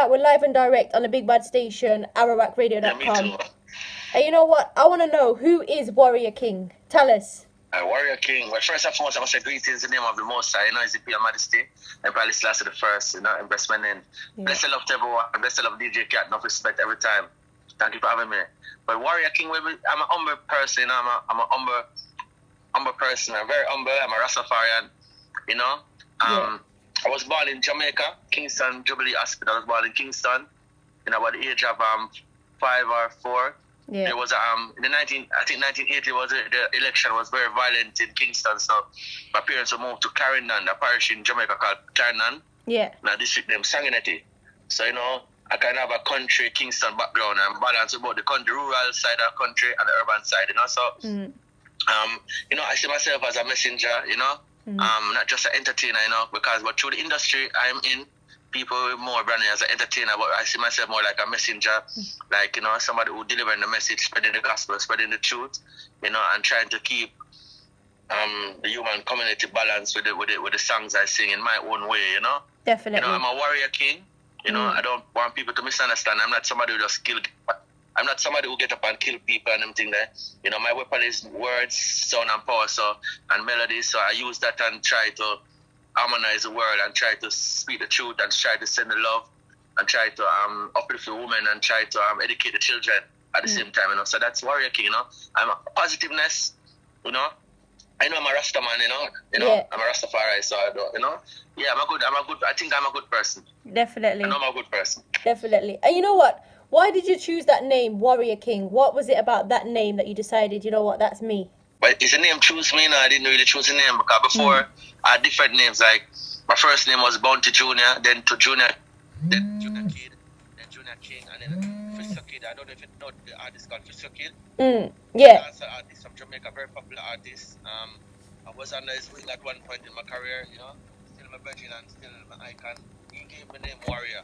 now we're live and direct on the Big Bad Station, ArawakRadio.com. Yeah, me too. And you know what? I want to know, who is Warrior King? Tell us. Warrior King. Well, first and foremost, I must say greetings in the name of the Most High. You know, it's the Imperial Majesty. And probably last of the first, you know, embrace my name. Yeah. Bless the love to everyone. Bless the love DJ Kat. Enough respect every time. Thank you for having me. But Warrior King, I'm a humble person. You know, I'm a humble person. I'm very humble. I'm a Rastafarian. You know. I was born in Jamaica, Kingston, Jubilee Hospital. I was born in Kingston. You know, at the age of 5 or 4. Yeah. There was in the 1980 was the election was very violent in Kingston, so my parents were moved to Clarendon, a parish in Jamaica called Clarendon. Yeah. Now district named Sanganeti. So you know, I kind of have a country Kingston background and balance about the country, rural side of the country and the urban side. You know, so you know, I see myself as a messenger. You know, not just an entertainer. You know, but through the industry I'm in, people more brand as an entertainer, but I see myself more like a messenger, like, you know, somebody who delivering the message, spreading the gospel, spreading the truth, you know, and trying to keep the human community balance with the songs I sing in my own way, you know. Definitely. You know, I'm a warrior king. You know, I don't want people to misunderstand. I'm not somebody who just kill. I'm not somebody who get up and kill people and everything there. You know, my weapon is words, sound and power, and melody. So I use that and try to harmonize the world and try to speak the truth and try to send the love and try to uplift the women and try to educate the children at the same time, you know. So that's Warrior King, you know. I'm a positiveness, you know. I know I'm a Rasta man, you know. Yeah. I'm a Rastafari, so I don't, you know. Yeah, I think I'm a good person. Definitely. I know I'm a good person. Definitely. And you know what? Why did you choose that name, Warrior King? What was it about that name that you decided, you know what, that's me? But is the name choose me? No, I didn't really choose a name because before I had different names. Like my first name was Bounty Junior, then to Junior, then Junior Kid, then Junior King, and then Fisher Kid. I don't know if you know the artist called Fisher Kid. Yeah. Dancer artist from Jamaica, very popular artist. I was under his wing at one point in my career, you know. Still my virgin and still my icon. He gave me the name Warrior.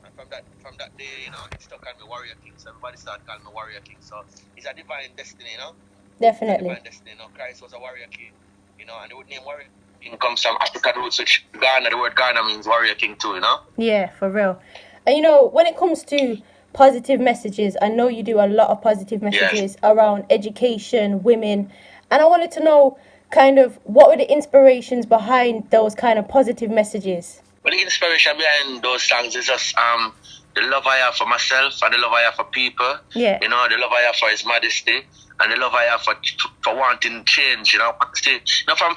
And from that day, you know, he stuck on me Warrior King. So everybody started calling me Warrior King. So it's a divine destiny, you know. Definitely. Destiny, you know, Christ was a warrior king, you know, and the name Warrior King comes from African roots, which Ghana, the word Ghana means warrior king too, you know? Yeah, for real. And you know, when it comes to positive messages, I know you do a lot of positive messages around education, women, and I wanted to know kind of what were the inspirations behind those kind of positive messages? Well, the inspiration behind those songs is just the love I have for myself and the love I have for people. Yeah. You know, the love I have for His Majesty. And the love I have for wanting change, you know. You know, from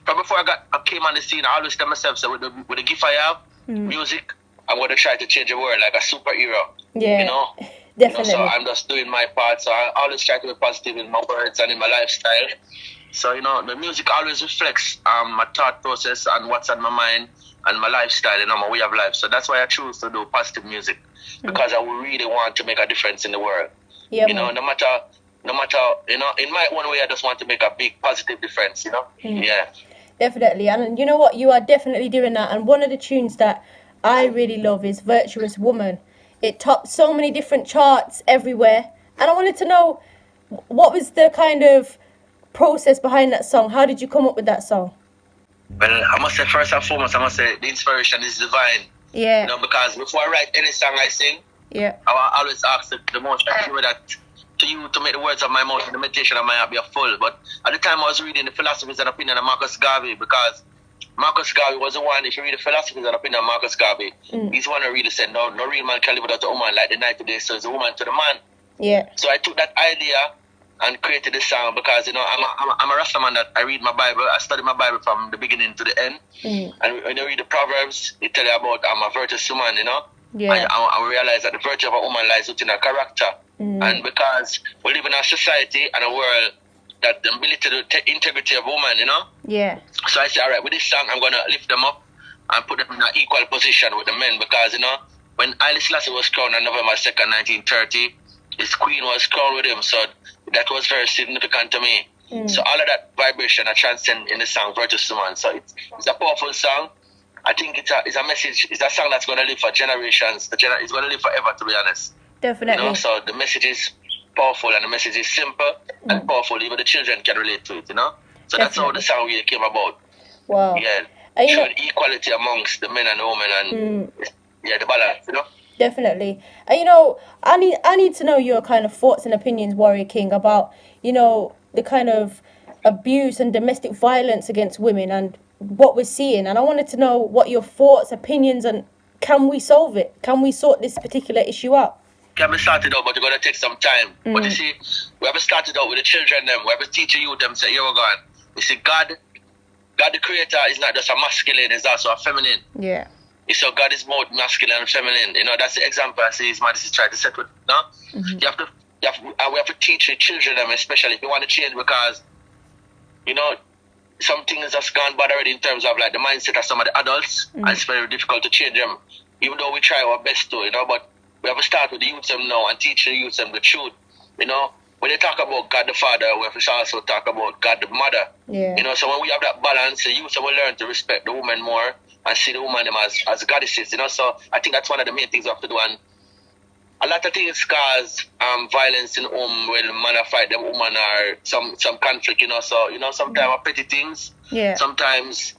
before I came on the scene, I always tell myself, so with the gift I have, music, I'm going to try to change the world like a superhero. Yeah, you know. Definitely. You know, so I'm just doing my part. So I always try to be positive in my words and in my lifestyle. So you know, the music always reflects my thought process and what's on my mind and my lifestyle, you know, my way of life. So that's why I choose to do positive music because I really want to make a difference in the world. Yeah, you know, no matter, you know, in my own way, I just want to make a big positive difference, you know? Yeah. Definitely. And you know what? You are definitely doing that. And one of the tunes that I really love is Virtuous Woman. It topped so many different charts everywhere. And I wanted to know, what was the kind of process behind that song? How did you come up with that song? Well, I must say, first and foremost, the inspiration is divine. Yeah. You know, because before I write any song I sing, I always ask the most, I give that to you to make the words of my mouth and the meditation of my heart be full. But at the time I was reading the philosophies and opinion of Marcus Garvey, because Marcus Garvey was the one, if you read the philosophies and opinion of Marcus Garvey, he's the one who really said, no real man can live without a woman, like the night today, so it's a woman to the man. Yeah. So I took that idea and created this song because, you know, I'm a Rasta man that I read my Bible, I study my Bible from the beginning to the end. And when you read the Proverbs, it tell you about I'm a virtuous woman, you know? Yeah. And I realize that the virtue of a woman lies within her character. And because we live in a society and a world that belittle the integrity of women, you know? Yeah. So I say, all right, with this song, I'm going to lift them up and put them in an equal position with the men because, you know, when Haile Selassie was crowned on November 2nd, 1930, his queen was crowned with him. So that was very significant to me. So all of that vibration I transcend in the song, Virtuous Woman. So it's a powerful song. I think it's a message, it's a song that's going to live for generations. It's going to live forever, to be honest. Definitely. You know, so the message is powerful and the message is simple and powerful. Even the children can relate to it, you know. So that's how the song really came about. Wow. Yeah. Showing equality amongst the men and the women and the balance, you know. Definitely. And I need to know your kind of thoughts and opinions, Warrior King, about, the kind of abuse and domestic violence against women and what we're seeing. And I wanted to know what your thoughts, opinions, and can we solve it? Can we sort this particular issue out? Can be started out, but it's gonna take some time. But you see, we haven't started out with the children them. We have to teach you them say, here we're going. You see, God the creator is not just a masculine, it's also a feminine. Yeah. So God is both masculine and feminine. That's the example I see His Majesty trying to set with. No? We have to teach the children them, especially if you want to change, because some things have gone bad already in terms of like the mindset of some of the adults, and it's very difficult to change them, even though we try our best to, but we have to start with the youth them now and teach the youth them the truth. When they talk about God the Father, we have to also talk about God the Mother. Yeah. So when we have that balance, the youth will learn to respect the woman more and see the woman them as goddesses. So I think that's one of the main things we have to do. And a lot of things cause violence in home when man fight them woman or some conflict. So sometimes petty things. Yeah. Sometimes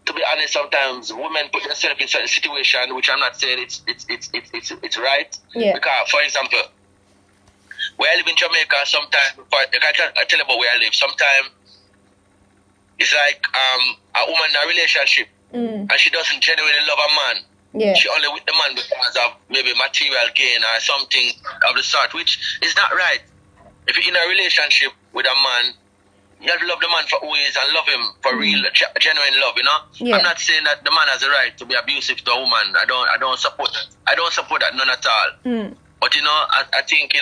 to be honest, sometimes women put themselves in certain situation, which I'm not saying it's right. Yeah. Because, for example, where I live in Jamaica, sometimes I tell you about where I live. Sometimes it's like a woman in a relationship and she doesn't genuinely love a man. Yeah. She only with the man because of maybe material gain or something of the sort, which is not right. If you're in a relationship with a man, you have to love the man for who he is and love him for real, genuine love. Yeah. I'm not saying that the man has the right to be abusive to a woman. I don't support that. I don't support that, none at all. But I think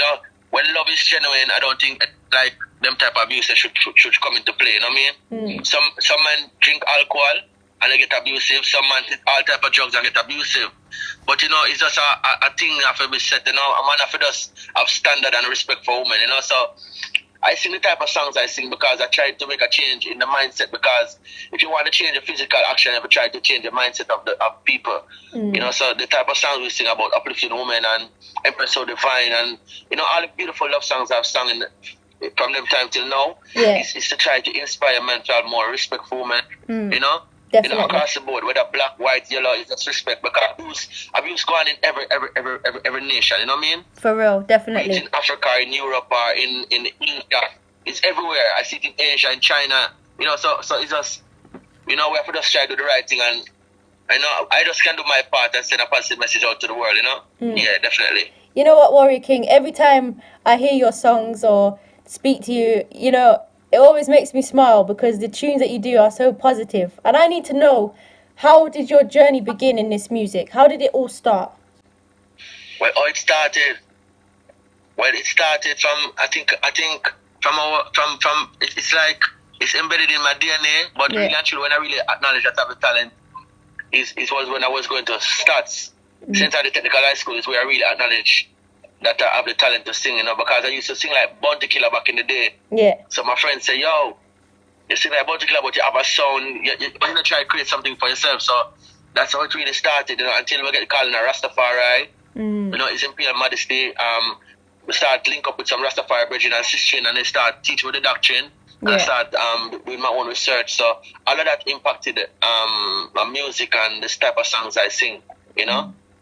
when love is genuine, I don't think like them type of abuse should come into play. You know what I mean? Some men drink alcohol and they get abusive. Some men take all type of drugs and get abusive. But it's just a thing that have to be set. A man have to just have standard and respect for women. So I sing the type of songs I sing because I try to make a change in the mindset. Because if you want to change the physical action, you have to try to change the mindset of people. So the type of songs we sing about uplifting women and Empress So Divine and all the beautiful love songs I've sung from them time till now is to try to inspire men to have more respect for women. Definitely. Across the board, whether black, white, yellow, it's just respect, because abuse going in every nation. You know what I mean? For real, definitely. It's in Africa, in Europe, or in India, it's everywhere. I see it in Asia, in China. So it's just we have to just try to do the right thing, and I just can do my part and send a positive message out to the world. Yeah, definitely. You know what, Warrior King? Every time I hear your songs or speak to you, it always makes me smile because the tunes that you do are so positive. And I need to know, how did your journey begin in this music? How did it all start? Well, it started from I think from it's like it's embedded in my DNA. But really, actually, when I really acknowledge that I have the talent, it was when I was going to stats. Center the Technical High School is where I really acknowledge that I have the talent to sing, because I used to sing like Bounty Killer back in the day. Yeah. So my friends say, yo, you sing like Bounty Killer, but you have a sound. You're going to try to create something for yourself. So that's how it really started, until we get called in a Rastafari. It's Imperial Majesty. We start link up with some Rastafari brethren and sisters, and they start teaching with the doctrine. And I start doing my own research. So all of that impacted my music and this type of songs I sing,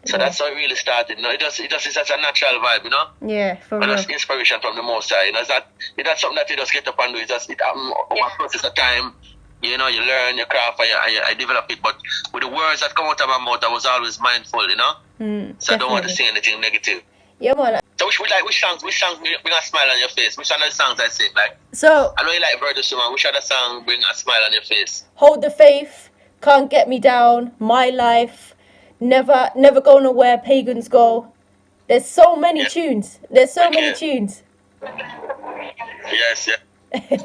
So that's how it really started. It just is such a natural vibe, Yeah, for real. But that's inspiration from the Most High. It's not something that you just get up and do. It happens over a process of time. You learn your craft and I develop it. But with the words that come out of my mouth, I was always mindful, So definitely. I don't want to say anything negative. Yeah, man. So which songs bring a smile on your face? Which are the songs I sing? So I know you like Virtuous, man. Which other song bring a smile on your face? Hold the Faith, Can't Get Me Down, My Life, Never Go Nowhere, Pagans Go. There's so many tunes. There's so many tunes. Yes, yeah.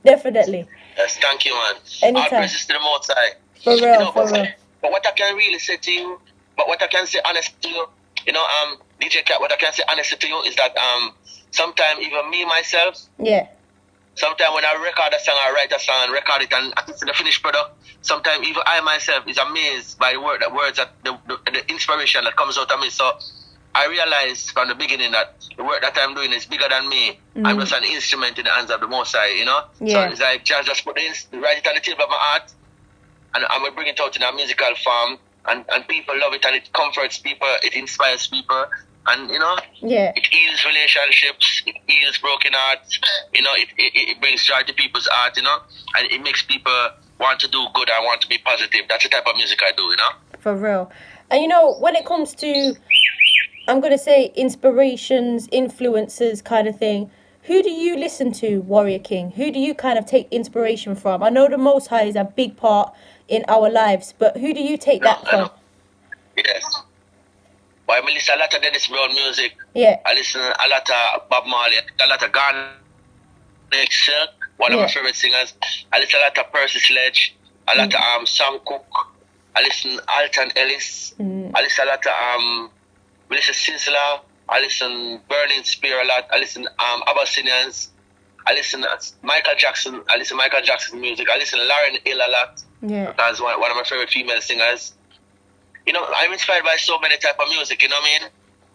Definitely. Yes, thank you, man. Anytime. All praises to the Most High. For real, for real. But what I can really say to you, what I can say honestly to you, DJ Kat, what I can say honestly to you is that sometimes even me myself, sometimes when I record a song, I write a song and record it and I see the finished product, sometimes even I myself is amazed by the words that the inspiration that comes out of me. So I realized from the beginning that the work that I'm doing is bigger than me. I'm just an instrument in the hands of the Most High, So it's like just put write it on the table of my heart, and I'm going to bring it out in a musical form and people love it, and it comforts people, it inspires people, and it heals relationships, it heals broken hearts, it brings joy to people's heart, and it makes people want to do good and want to be positive. That's the type of music I do, For real. And when it comes to, I'm going to say, inspirations, influences kind of thing, who do you listen to, Warrior King? Who do you kind of take inspiration from? I know the Most High is a big part in our lives, but who do you take that from? Yes. Well, I listen a lot of Dennis Brown music. Yeah. I listen a lot of Bob Marley, a lot of Garnet Silk, one of my favorite singers. I listen a lot of Percy Sledge, a lot of Sam Cooke. I listen Alton Ellis. I listen a lot of Melissa Sizzler. I listen Burning Spear a lot. I listen Abyssinians. I listen Michael Jackson. I listen Michael Jackson's music. I listen Lauryn Hill a lot. Yeah. Because one of my favorite female singers. I'm inspired by so many type of music, you know what I mean?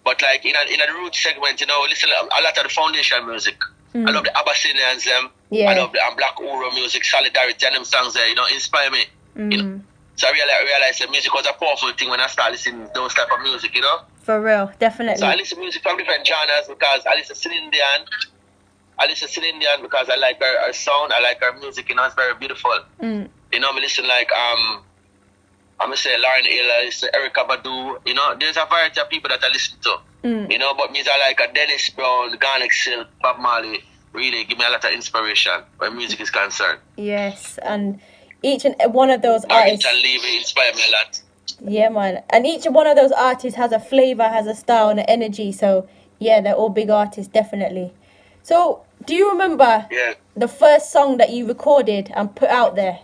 But like in a root segment, listen a lot of the foundation music. I love the Abyssinians, I love the Black Uro music, Solidarity, and them songs there, inspire me. So I realized that music was a powerful thing when I started listening to those type of music, For real, definitely. So I listen to music from different genres because I listen to Celine Dion. I listen to Celine Dion because I like her sound, I like her music, it's very beautiful. I listen like I'm gonna say Lauryn Hill, I listen to Erykah Badu, there's a variety of people that I listen to. But music like a Dennis Brown, Garnet Silk, Bob Marley, really give me a lot of inspiration when music is concerned. Yes, and each and one of those artists inspire me a lot. Yeah, man. And each one of those artists has a flavour, has a style and an energy. So, yeah, they're all big artists, definitely. So, do you remember the first song that you recorded and put out there?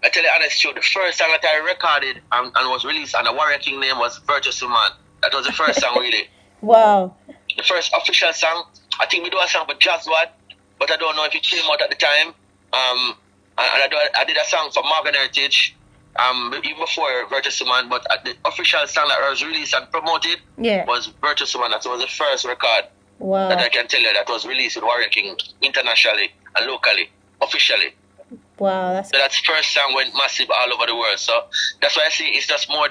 I tell you honest truth, the first song that I recorded and was released under Warrior King name was Virtuous Woman. That was the first song, really. Wow. The first official song. I think we do a song for Jazzwad, but I don't know if it came out at the time. And I did a song for Morgan Heritage, even before Virtuous Woman, but the official song that was released and promoted was Virtuous Woman. That was the first record that I can tell you that was released with Warrior King internationally and locally, officially. Wow, so that's first song went massive all over the world. So that's why I say it's just bigger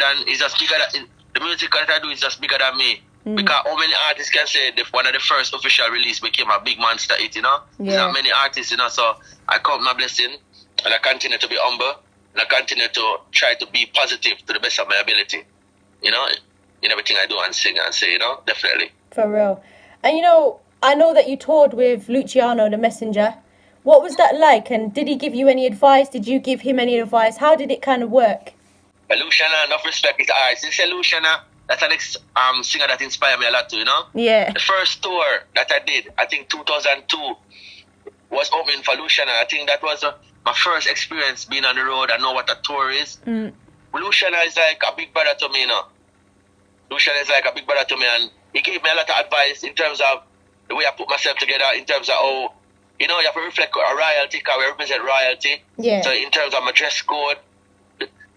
than the music that I do is just bigger than me. Because how many artists can say one of the first official release became a big monster hit, There's not many artists, so I count my blessing and I continue to be humble and I continue to try to be positive to the best of my ability, in everything I do and sing and say, definitely. For real. And I know that you toured with Luciano, the Messenger. What was that like? And did he give you any advice? Did you give him any advice? How did it kind of work? Luciana, enough respect, is alright. Since Luciana, that's the next singer that inspired me a lot too, Yeah. The first tour that I did, I think 2002, was opening for Luciana. I think that was my first experience being on the road. I know what a tour is. Luciana is like a big brother to me, Luciana is like a big brother to me, and he gave me a lot of advice in terms of the way I put myself together, in terms of how, you have to reflect a royalty, because we represent royalty. Yeah. So in terms of my dress code,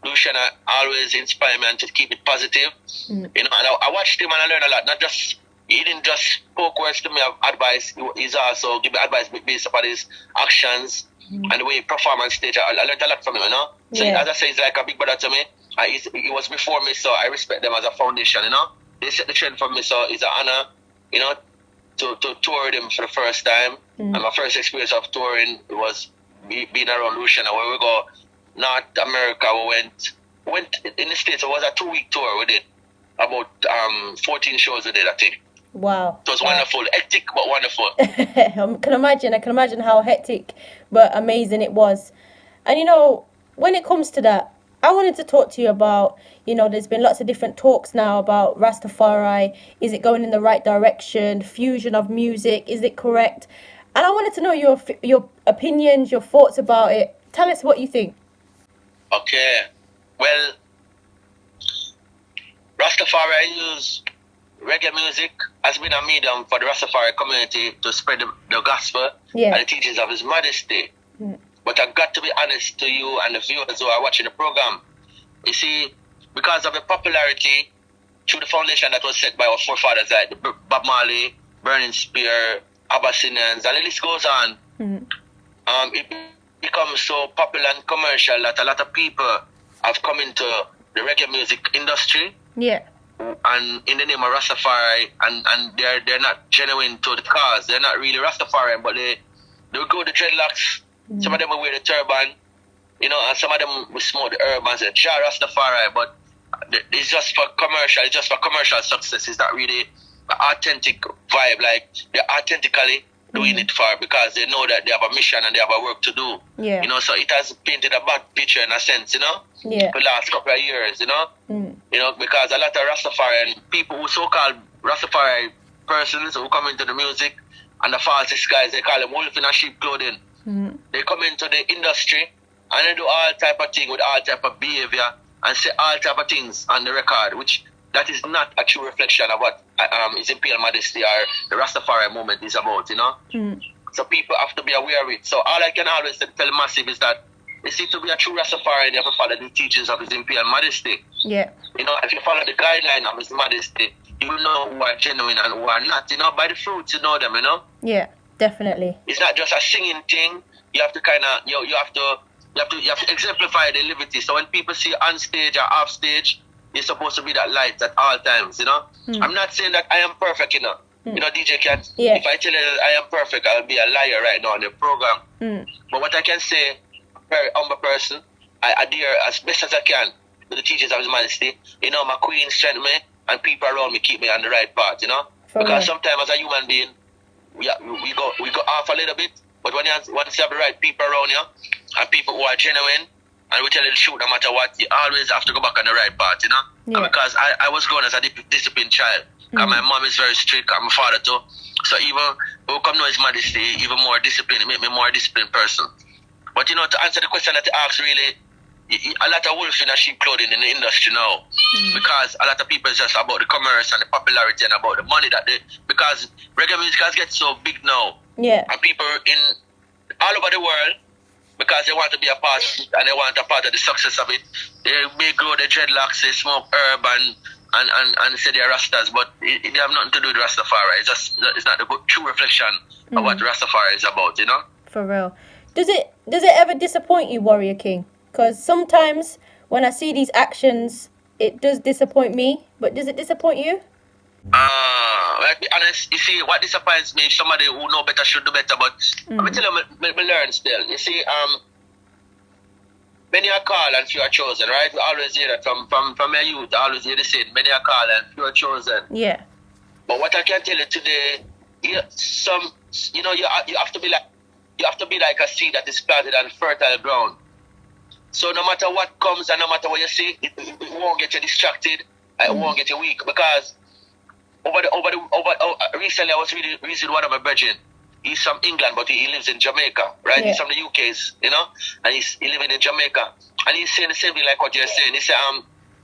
Luciana always inspired me and to keep it positive. And I watched him and I learned a lot. He didn't just spoke words to me of advice. He's also give me advice based upon his actions and the way he performed on stage. I learned a lot from him, So as I say, he's like a big brother to me. He was before me, so I respect them as a foundation, They set the trend for me, so it's an honor, to tour them for the first time. And my first experience of touring was being around Luciana, where we go North America. We went in the States. It was a 2-week tour. We did about 14 shows we did, I think. Wow. It was wonderful. Hectic, but wonderful. I can imagine how hectic but amazing it was. And when it comes to that, I wanted to talk to you about, there's been lots of different talks now about Rastafari. Is it going in the right direction? Fusion of music, is it correct? And I wanted to know your opinions, your thoughts about it. Tell us what you think. Okay. Well, Rastafari use reggae music has been a medium for the Rastafari community to spread the gospel and the teachings of His Majesty. But I've got to be honest to you and the viewers who are watching the program. You see, because of the popularity through the foundation that was set by our forefathers like Bob Marley, Burning Spear, Abyssinians, and the list goes on, it becomes so popular and commercial that a lot of people have come into the reggae music industry. Yeah. And in the name of Rastafari, and they're not genuine to the cause. They're not really Rastafarian, but they will go the dreadlocks. Some of them will wear the turban, you know, and some of them will smoke the herb and say, "Ja Rastafari," but it's just for commercial. It's just for commercial success. It's not really an authentic vibe. Like they're authentically doing it for because they know that they have a mission and they have a work to do. Yeah. You know, so it has painted a bad picture in a sense, you know. Yeah. For the last couple of years, you know. You know, because a lot of Rastafarian people who so-called Rastafari persons who come into the music and the falsest guys, they call them wolf in a sheep clothing. They come into the industry and they do all type of thing with all type of behavior and say all type of things on the record, which that is not a true reflection of what is Imperial Modesty or the Rastafari movement is about, you know. So people have to be aware of it. So all I can always tell the massive is that you see, to be a true Rastafari, you have to follow the teachings of His Imperial Majesty. Yeah. You know, if you follow the guideline of His Majesty, you will know who are genuine and who are not. You know, by the fruits, you know them, you know? Yeah, definitely. It's not just a singing thing. You have to kind of, you have to exemplify the liberty. So when people see you on stage or off stage, you're supposed to be that light at all times, you know? I'm not saying that I am perfect, you know? You know, DJ Kat, if I tell you that I am perfect, I'll be a liar right now on the program. But what I can say, very humble person, I adhere as best as I can to the teachings of His Majesty. You know, my queen strengthen me and people around me keep me on the right path, you know? Because sometimes as a human being, we go off a little bit, but once you have the right people around you and people who are genuine and we tell you the truth no matter what, you always have to go back on the right path, you know? Yeah. And because I was grown as a disciplined child. And my mom is very strict, and my father too. So even when we come to His Majesty, even more disciplined, it make me more disciplined person. But you know, to answer the question that you asked, really, a lot of wolf in a sheep clothing in the industry now. Because a lot of people is just about the commerce and the popularity and about the money that they, because reggae music has get so big now. Yeah. And people in all over the world, because they want to be a part of it and they want a part of the success of it, they may grow the dreadlocks, they smoke herb and say they're Rastas, but they have nothing to do with Rastafari. It's not the true reflection of what Rastafari is about, you know? For real. Does it ever disappoint you, Warrior King? Because sometimes when I see these actions, it does disappoint me. But does it disappoint you? Let's be honest. You see, what disappoints me, somebody who know better should do better. But I'm tell you, me learn still. You see, many are called and few are chosen, right? We always hear that from my youth. I always hear the saying, many are called and few are chosen. Yeah. But what I can tell you today, you have to be like a seed that is planted on fertile ground. So no matter what comes and no matter what you see, it won't get you distracted. It won't get you weak. Because recently I was reading one of my brethren. He's from England, but he lives in Jamaica, right? Yeah. He's from the UK's, you know, and he's living in Jamaica. And he's saying the same thing like what you're saying. He said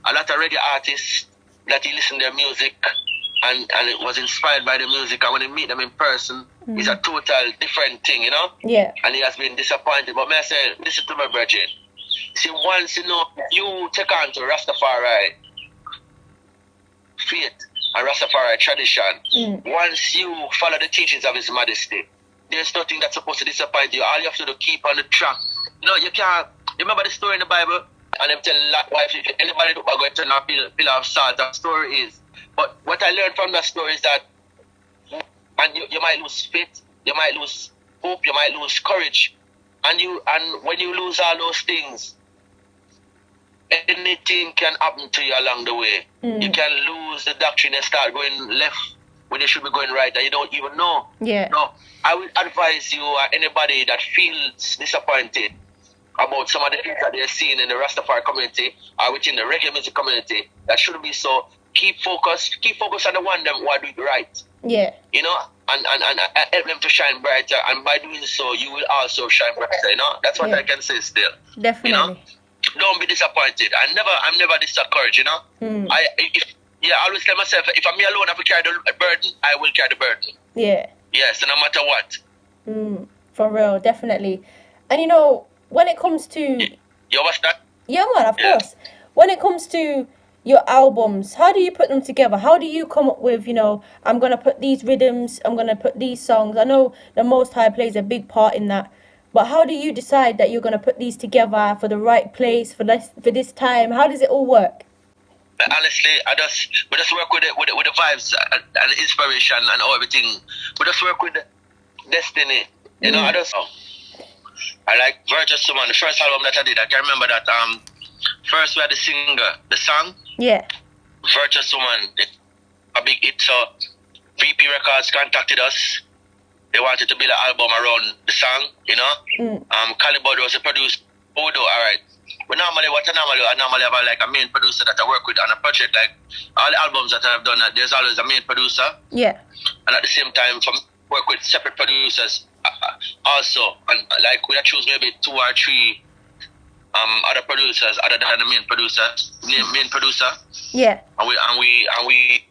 a lot of reggae artists that he listened to their music and it was inspired by the music, and when you meet them in person, it's a total different thing, you know? Yeah. And he has been disappointed. But may I say, listen to my brethren. See, once you take on to Rastafari faith and Rastafari tradition, once you follow the teachings of His Majesty, there's nothing that's supposed to disappoint you. All you have to do, keep on the track. You know, you can't. Remember the story in the Bible? And them tell wife, if anybody do going to turn a pillar of salt, that story is. But what I learned from that story is that, and you might lose faith, you might lose hope, you might lose courage. And when you lose all those things, anything can happen to you along the way. You can lose the doctrine and start going left when you should be going right, and you don't even know. Yeah. So I would advise you, anybody that feels disappointed about some of the things that they're seeing in the Rastafari community or within the reggae music community, that shouldn't be so. Keep focused on the one them who are doing right. Yeah. You know, and help them to shine brighter, and by doing so, you will also shine brighter. You know, that's what I can say still. Definitely. You know, don't be disappointed. I'm never discouraged. You know, I always tell myself, if I'm me alone, I will carry the burden. I will carry the burden. Yeah. Yes, no matter what. For real, definitely. And you know, when it comes to what's that? Yeah, man, of course. When it comes to your albums, how do you put them together? How do you come up with, you know, I'm going to put these rhythms, I'm going to put these songs? I know the Most High plays a big part in that. But how do you decide that you're going to put these together for the right place, for this time? How does it all work? Honestly, we just work with the vibes and the inspiration and everything. We just work with the destiny. You know, I like Virtuous Woman, the first album that I did. I can remember that first we had the singer, the song. Yeah. Virtuous Woman, a big hit. So VP Records contacted us. They wanted to build an album around the song, you know. Calibod was a producer. Odo, alright. But normally I normally have like a main producer that I work with on a project. Like all the albums that I've done, there's always a main producer. Yeah. And at the same time, work with separate producers also. And like we choose maybe 2 or 3 other producers other than the main producer. Yeah. And we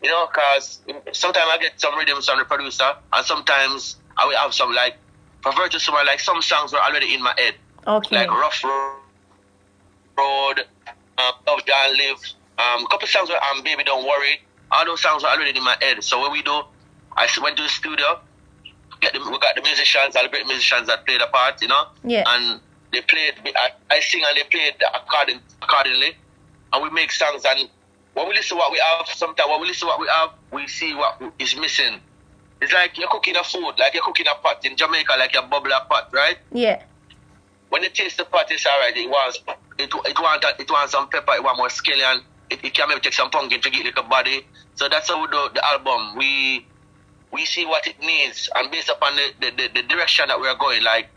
you know, cause sometimes I get some rhythms from the producer, and sometimes I will have some like for Virtuous Woman, like some songs were already in my head. Okay. Like Rough Road, Love Don't Live, a couple songs where Baby Don't Worry. All those songs were already in my head. So what we do, I went to the studio, we got the musicians, all the great musicians that played a part, you know? Yeah. And they played, I sing and they played accordingly. And we make songs, and when we listen to what we have, sometimes when we listen to what we have, we see what is missing. It's like you're cooking a food, like you're cooking a pot in Jamaica, like you bubble a pot, right? Yeah. When you taste the pot, it's alright. It wants some pepper, it wants more scallion. It can maybe take some pumpkin to get like a body. So that's how we do the album. We see what it needs, and based upon the direction that we're going, like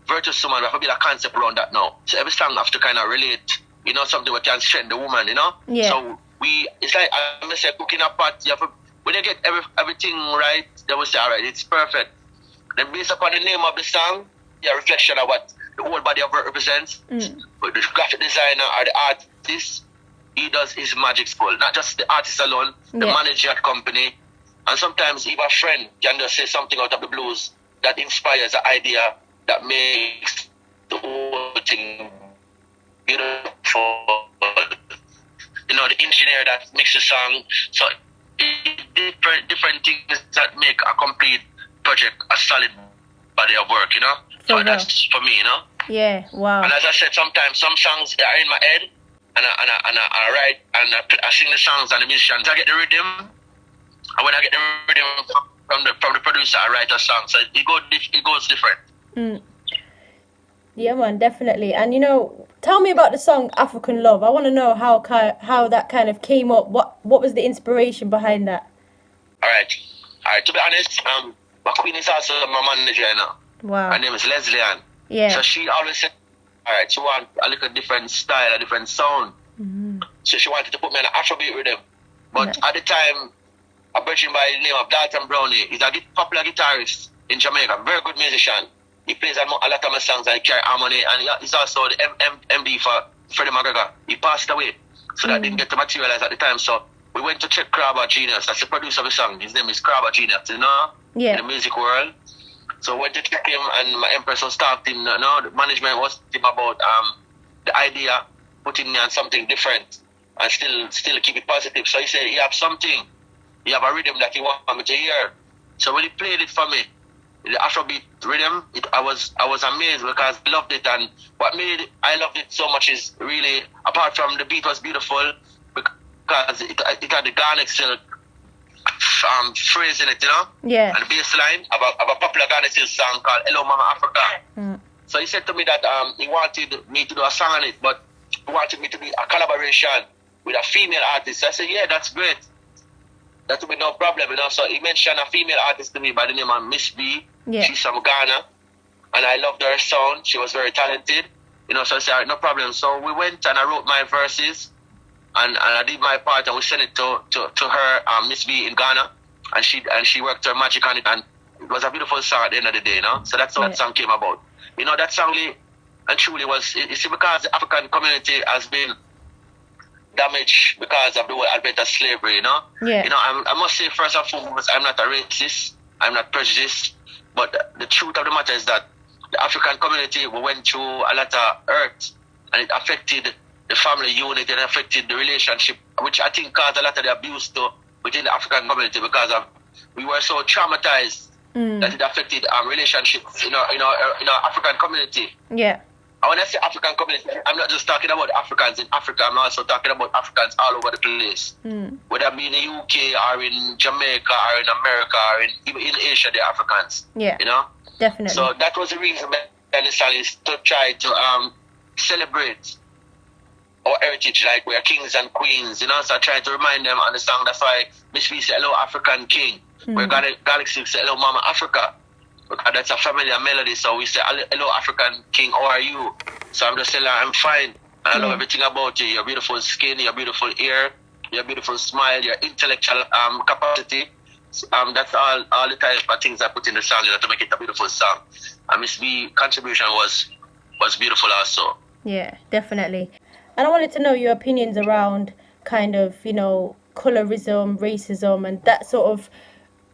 Virtuous Woman, we have to build a concept around that now. So every song have to kind of relate, you know, something that can strengthen the woman, you know? Yeah. So it's like, I'm going to say, cooking a pot, you have to, when you get everything right, they will say, alright, it's perfect. Then based upon the name of the song, a reflection of what the whole body of work represents. But the graphic designer or the artist, he does his magic spell. Not just the artist alone, the manager at company. And sometimes even a friend can just say something out of the blues that inspires an idea that makes the whole thing beautiful. You know, the engineer that makes the song. So different things that make a complete project a solid body of work, you know? So that's for me, you know? Yeah, wow. And as I said, sometimes some songs are in my head, and I write, and I sing the songs and the musicians. I get the rhythm, and when I get the rhythm from the producer, I write a song. So it goes different. Yeah, man, definitely. And you know, tell me about the song African Love. I want to know how that kind of came up. What was the inspiration behind that? All right. To be honest, my queen is also my manager now. Wow. Her name is Leslie Ann. Yeah. So she always said, all right, she want a little different style, a different sound. So she wanted to put me on an Afrobeat rhythm. But at the time, a person by the name of Dalton Brownie, he's a popular guitarist in Jamaica, very good musician. He plays a lot of my songs and he carry harmony, and he's also the MD for Freddie McGregor. He passed away, so that didn't get to materialize at the time. So we went to check Crabber Genius. That's the producer of the song. His name is Crabber Genius, you know, in the music world. So went to check him, and my Empress was talking. You know, the management was talking about the idea, putting me on something different, and still keep it positive. So he said, "You have something, you have a rhythm that you want me to hear." So when he played it for me, the Afrobeat rhythm, I was amazed because I loved it, and what made I loved it so much is really, apart from the beat was beautiful, because it had the Garnet Silk phrase in it, you know? Yeah. And the bass line of a popular Garnet Silk song called Hello Mama Africa. So he said to me that he wanted me to do a song on it, but he wanted me to do a collaboration with a female artist. So I said, yeah, that's great. That would be no problem, you know. So he mentioned a female artist to me by the name of Miss B. Yeah. She's from Ghana, and I loved her sound. She was very talented, you know. So I said, all right, no problem. So we went and I wrote my verses, and I did my part, and we sent it to her, Miss B in Ghana, and she worked her magic on it, and it was a beautiful song at the end of the day, you know. So that's how that song came about. You know, that song really and truly was. You see, because the African community has been damaged because of the whole advent of slavery, you know. Yeah. You know, I must say first and foremost, I'm not a racist, I'm not prejudiced, but the truth of the matter is that the African community went through a lot of hurt, and it affected the family unit, and affected the relationship, which I think caused a lot of the abuse within the African community, because we were so traumatized that it affected relationships in our African community. Yeah. And when I say African community, I'm not just talking about Africans in Africa. I'm also talking about Africans all over the place. Whether it be in the UK or in Jamaica or in America or even in Asia, they're Africans. Yeah. You know? Definitely. So that was the reason behind the song, is to try to celebrate our heritage, like we're kings and queens, you know. So I try to remind them on the song. That's why Miss B said, "Hello, African King." We're Galaxy said, "Hello, Mama Africa." Because that's a familiar melody. So we say, "Hello, African King, how are you?" So I'm just saying, I'm fine. I love everything about you. Your beautiful skin, your beautiful ear, your beautiful smile, your intellectual capacity. That's all the type of things I put in the song, you know, to make it a beautiful song. And Miss B contribution was beautiful also. Yeah, definitely. And I wanted to know your opinions around kind of, you know, colorism, racism, and that sort of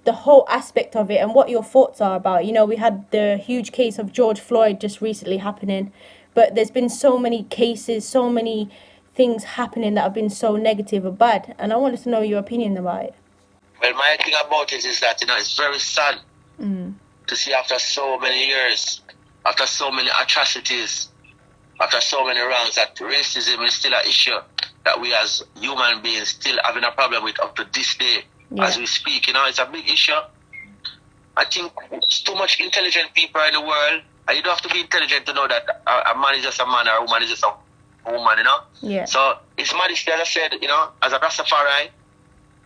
the whole aspect of it, and what your thoughts are about. You know, we had the huge case of George Floyd just recently happening, but there's been so many cases, so many things happening that have been so negative or bad, and I wanted to know your opinion about it. Well, my thing about it is that, you know, it's very sad to see after so many years, after so many atrocities, after so many wrongs, that racism is still an issue that we as human beings still having a problem with up to this day. As we speak. You know, it's a big issue. I think it's too much intelligent people in the world, and you don't have to be intelligent to know that a man is just a man or a woman is just a woman, you know? Yeah. So it's modesty, as I said, you know, as a Rastafari,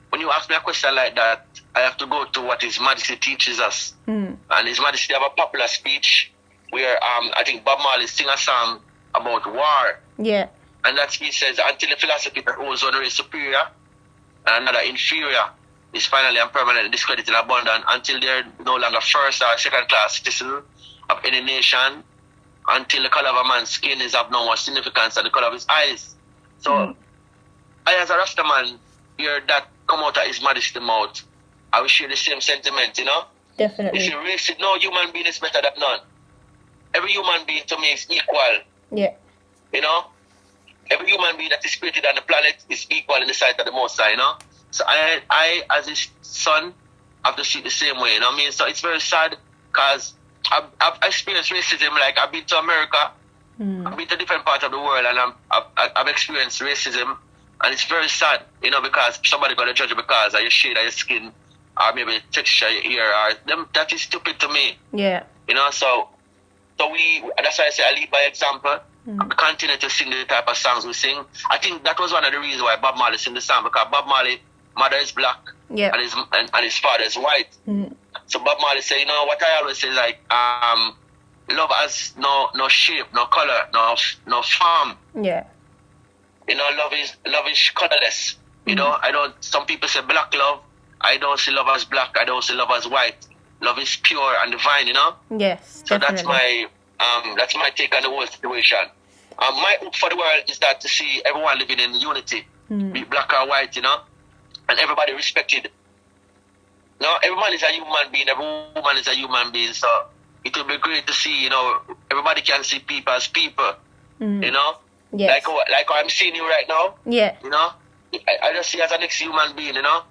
when you ask me a question like that, I have to go to what His Majesty teaches us. And His Majesty have a popular speech where I think Bob Marley sing a song about war. Yeah. And that speech says, until the philosophy that holds one race superior and another inferior is finally and permanently discredited and abandoned, until they're no longer first or second class citizen of any nation, until the color of a man's skin is of no more significance than the color of his eyes. So I, as a Rasta man, hear that come out of His Majesty's mouth, I will share the same sentiment, you know? Definitely. If you really say, no human being is better than none. Every human being to me is equal. Yeah. You know? Every human being that is created on the planet is equal in the sight of the Most High, you know? So I as his son, have to see it the same way, you know what I mean? So it's very sad, because I've experienced racism. Like, I've been to America, I've been to different parts of the world, and I've experienced racism, and it's very sad, you know, because somebody got to judge you because of your shade of your skin, or maybe texture of your ear, or them. That is stupid to me. Yeah. You know, so that's why I say I lead by example. Continue to sing the type of songs we sing. I think that was one of the reasons why Bob Marley sing the song, because Bob Marley mother is black, and his father is white. So Bob Marley say, you know what I always say, like, love has no shape, no color, no form. Yeah. You know, love is colorless. You know, some people say black love. I don't see love as black. I don't see love as white. Love is pure and divine, you know? Yes, so definitely. that's my take on the whole situation. My hope for the world is that to see everyone living in unity, be black or white, you know, and everybody respected. No, everyone is a human being, every woman is a human being, so it will be great to see, you know, everybody can see people as people, you know? Yes. Like I'm seeing you right now. Yeah. You know? I just see you as a next human being, you know?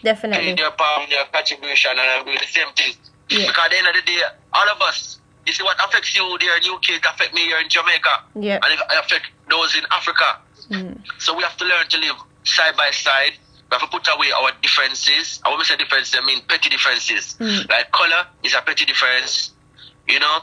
Definitely. Playing your part, your contribution, and I'm doing the same thing. Yeah. Because at the end of the day, all of us, you see what affects you there in UK, it affects me here in Jamaica. Yeah. And it affects those in Africa. So we have to learn to live side by side. We have to put away our differences. And when we say differences, I mean petty differences. Like color is a petty difference. You know,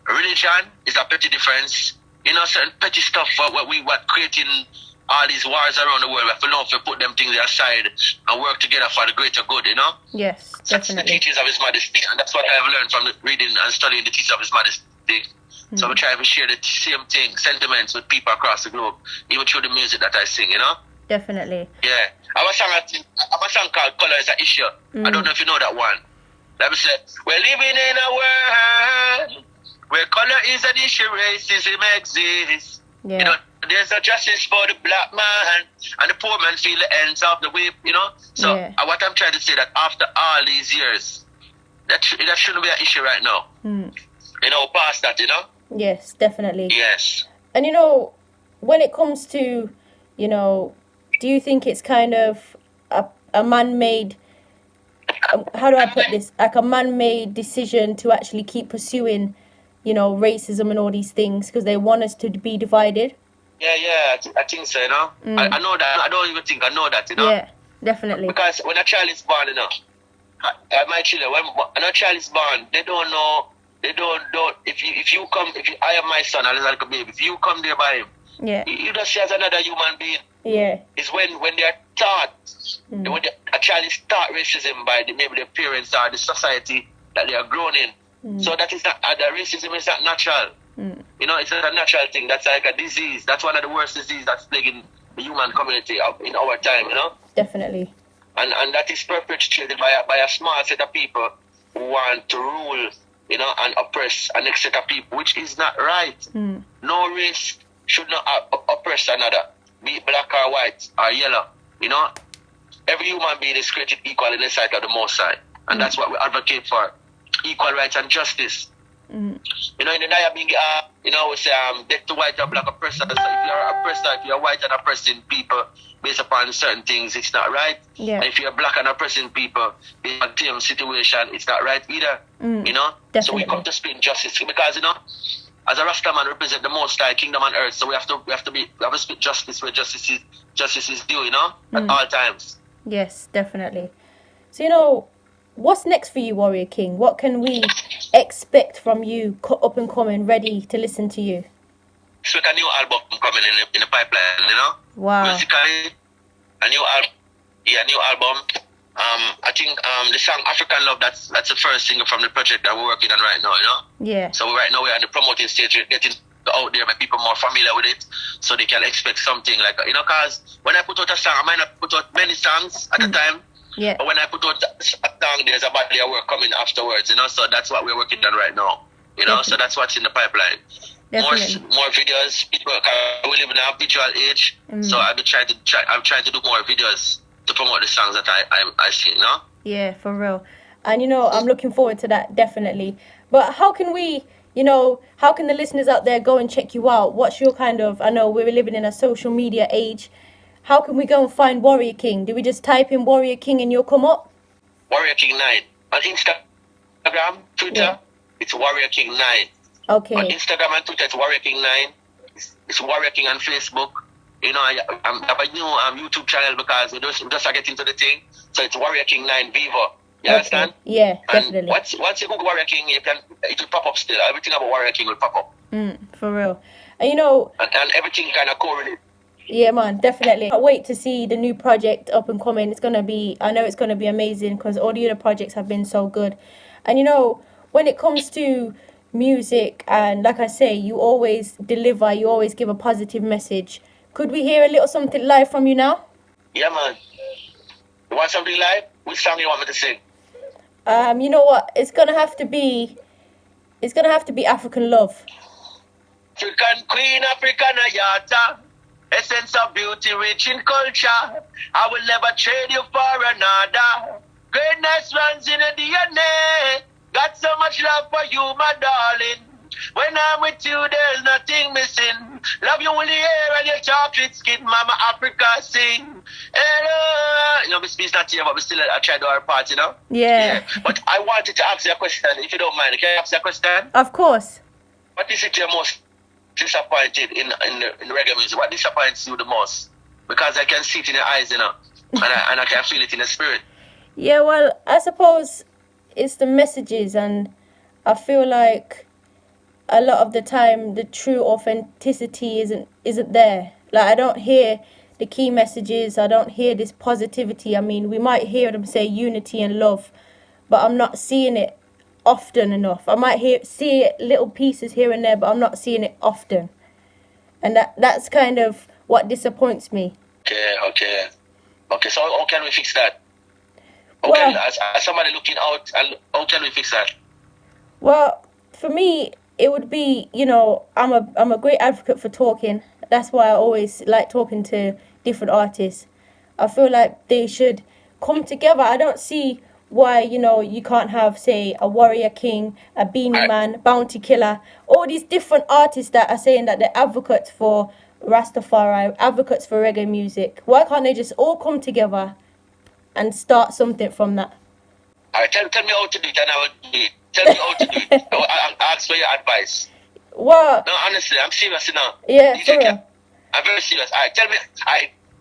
religion is a petty difference. You know, certain petty stuff what creating all these wars around the world. We have to learn to put them things aside and work together for the greater good, you know? Yes, That's definitely. the teachings of His Majesty. And that's what I have learned from reading and studying the teachings of His Majesty. So we try to share the same thing, sentiments with people across the globe, even through the music that I sing, you know? Definitely. Yeah. I have a song called Color is an Issue. I don't know if you know that one. Let me say, we're living in a world where color is an issue, racism exists. Yeah. You know, there's no justice for the black man, and the poor man feel the ends of the whip, you know? So what I'm trying to say, that after all these years, that shouldn't be an issue right now. You know, past that, you know? Yes, definitely. Yes. And, you know, when it comes to, you know, do you think it's kind of a man-made how do I put this? Like a man-made decision to actually keep pursuing, racism and all these things because they want us to be divided. Yeah, I think so, I know that. I don't even think I know that, Yeah, definitely. Because when a child is born, my children, when a child is born, they don't know, I am my son, as like a baby, if you come there by him, you just see as another human being. Yeah. It's when they are taught, when a child is taught racism by maybe their parents or the society that they are grown in. So that is not, the racism is not natural. It's not a natural thing. That's like a disease. That's one of the worst diseases that's plaguing the human community in our time, Definitely. And that is perpetrated by a small set of people who want to rule, and oppress a next set of people, which is not right. No race should not oppress another, be it black or white or yellow. Every human being is created equal in the sight of the Most High, and that's what we advocate for: equal rights and justice. In the Amiga, we say death to white or black oppressors. So if you're an oppressor, if you're white and oppressing people based upon certain things, it's not right. Yeah. And if you're black and oppressing people based on the same situation, it's not right either. Definitely. So we come to speak justice because as a Rastaman represent the Most High Kingdom on earth, so we have to speak justice where justice is due, at all times. Yes, definitely. So what's next for you, Warrior King? What can we expect from you, up and coming, ready to listen to you? So a new album coming in the pipeline, Wow. Musically, a new album. I think the song African Love, that's the first single from the project that we're working on right now, Yeah. So right now we're at the promoting stage, getting out there, make people more familiar with it, so they can expect something like, because when I put out a song, I might not put out many songs at a time. Yeah. But when I put out a song, there's a body of work coming afterwards, so that's what we're working on right now, so that's what's in the pipeline. Definitely. More videos. We live in a visual age, so I'm trying to do more videos to promote the songs that I sing, Yeah, for real. And I'm looking forward to that, definitely. But how can we, how can the listeners out there go and check you out? What's your I know we're living in a social media age. How can we go and find Warrior King? Do we just type in Warrior King and you'll come up? Warrior King 9. On Instagram, Twitter, it's Warrior King 9. Okay. On Instagram and Twitter, it's Warrior King 9. It's Warrior King on Facebook. I have a new YouTube channel because we just are getting to the thing. So it's Warrior King 9 Vivo. You understand? Yeah, definitely. And once you Google Warrior King, it will pop up still. Everything about Warrior King will pop up. For real. And and everything kind of correlates. Yeah, man, definitely. I can't wait to see the new project up and coming. I know it's going to be amazing because all the other projects have been so good. And when it comes to music, and like I say, you always deliver, you always give a positive message. Could we hear a little something live from you now? Yeah, man. You want something live? Which song you want me to sing? You know what? It's gonna have to be African Love. African Queen, African Ayata. Essence of beauty, rich in culture. I will never trade you for another. Greatness runs in the DNA. Got so much love for you, my darling. When I'm with you, there's nothing missing. Love you in the air and your chocolate skin, Mama Africa sing. Hello. It's not here, but we still try to do our part, Yeah. But I wanted to ask you a question, if you don't mind. Can I ask you a question? Of course. What is it you're most disappointed in reggae music? What disappoints you the most? Because I can see it in your eyes, and I can feel it in the spirit. Yeah, well, I suppose it's the messages, and I feel like a lot of the time the true authenticity isn't there. Like, I don't hear the key messages. I don't hear this positivity. I mean, we might hear them say unity and love, but I'm not seeing it often enough. I might see it little pieces here and there, but I'm not seeing it often, and that's kind of what disappoints me. Okay. So how can we fix that? As somebody looking out, how can we fix that? Well, for me, it would be, I'm a great advocate for talking. That's why I always like talking to different artists. I feel like they should come together. I don't see why, you can't have, say, a Warrior King, a Beanie Man, Bounty Killer, all these different artists that are saying that they're advocates for Rastafari, advocates for reggae music. Why can't they just all come together and start something from that? All right, tell me how to do it, and I will do it. Tell me how to do it. I ask for your advice. What? No, honestly, I'm serious now. Yeah, DJ for real. Kat, I'm very serious. All right, tell me.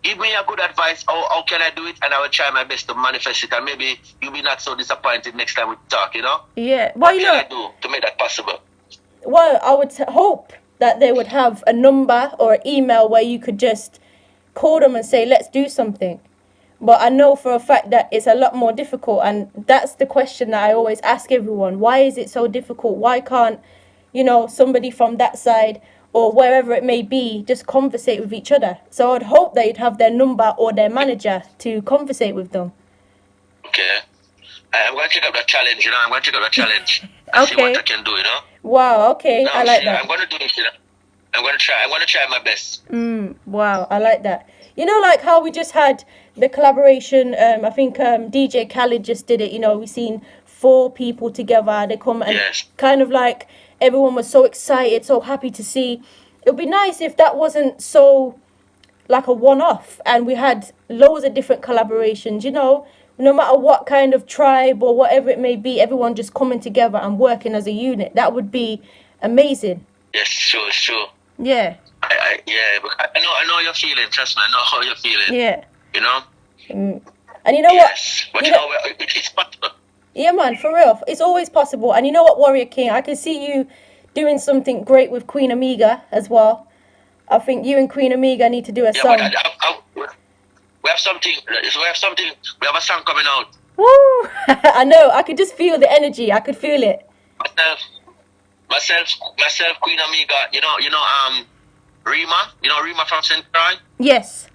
Give me a good advice. How can I do it? And I will try my best to manifest it. And maybe you'll be not so disappointed next time we talk, you know? Yeah. Well, What can I do to make that possible? Well, I would hope that they would have a number or an email where you could just call them and say, let's do something. But I know for a fact that it's a lot more difficult. And that's the question that I always ask everyone. Why is it so difficult? Why can't, somebody from that side or wherever it may be, just conversate with each other? So I'd hope that you'd have their number or their manager to conversate with them. Okay. I'm going to take up the challenge, I'm going to take up the challenge and see what I can do, Wow, okay. No, I like that. I'm going to do this, I'm going to try my best. Wow, I like that. Like how we just had the collaboration, I think DJ Khaled just did it, we seen 4 people together, they come and kind of like everyone was so excited, so happy to see. It would be nice if that wasn't so like a one-off and we had loads of different collaborations, no matter what kind of tribe or whatever it may be, everyone just coming together and working as a unit. That would be amazing. Yes, sure. Yeah. I know you're feeling, trust me, I know how you're feeling. Yeah. And yes, what? But it's possible. Yeah, man, for real. It's always possible. And you know what, Warrior King? I can see you doing something great with Queen Amiga as well. I think you and Queen Amiga need to do a song. We have something. We have a song coming out. Woo! I know. I could just feel the energy. I could feel it. Myself, Queen Amiga. Rima. Rima from Central. Yes.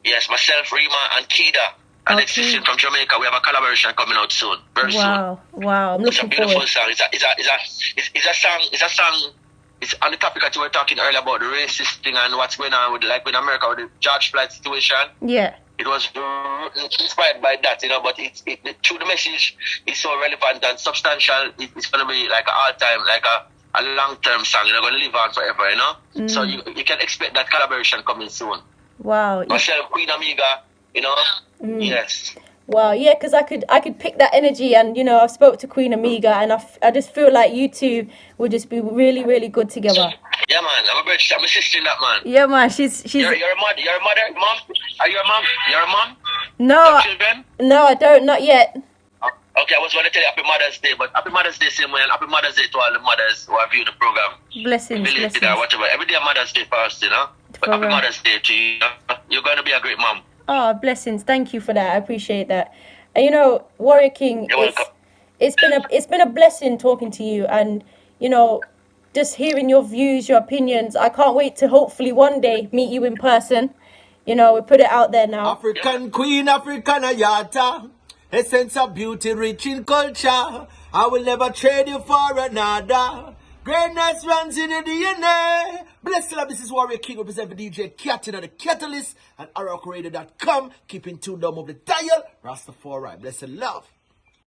Yes, myself, Rima, and Kida. And it's from Jamaica. We have a collaboration coming out soon. Very soon. Wow. I'm looking forward. It's a beautiful song. It's a song. It's on the topic that you were talking earlier about the racist thing and what's going on with America with the George Floyd situation. Yeah. It was inspired by that, but through the message is so relevant and substantial. It's going to be like an all-time, like a long-term song. Going to live on forever, So you can expect that collaboration coming soon. Wow. Myself, Queen Amiga, Yes. Wow, yeah, because I could pick that energy, and I spoke to Queen Amiga, and I just feel like you two would just be really, really good together. Yeah, man, I'm a sister in that, man. Yeah, man, she's. You're a mother, mom. Are you a mom? You're a mom. No, children? No, I don't, not yet. Okay, I was going to tell you Happy Mother's Day, but Happy Mother's Day same way, and Happy Mother's Day to all the mothers who are viewing the program. Blessings. Whatever. Every day Mother's Day for us, But Happy Mother's Day to you. You're going to be a great mom. Oh, blessings. Thank you for that. I appreciate that. And Warrior King, it's been a blessing talking to you, and just hearing your views, your opinions. I can't wait to hopefully one day meet you in person. We put it out there now. African queen, African ayata, a sense of beauty rich in culture. I will never trade you for another. Greatness runs in the DNA. Bless love, this is Warrior King, represent for DJ Kat-a-lyst, the Kat-a-lyst, and ArocRadio.com. Keeping tuned down of the dial. Rastafari, blessed love.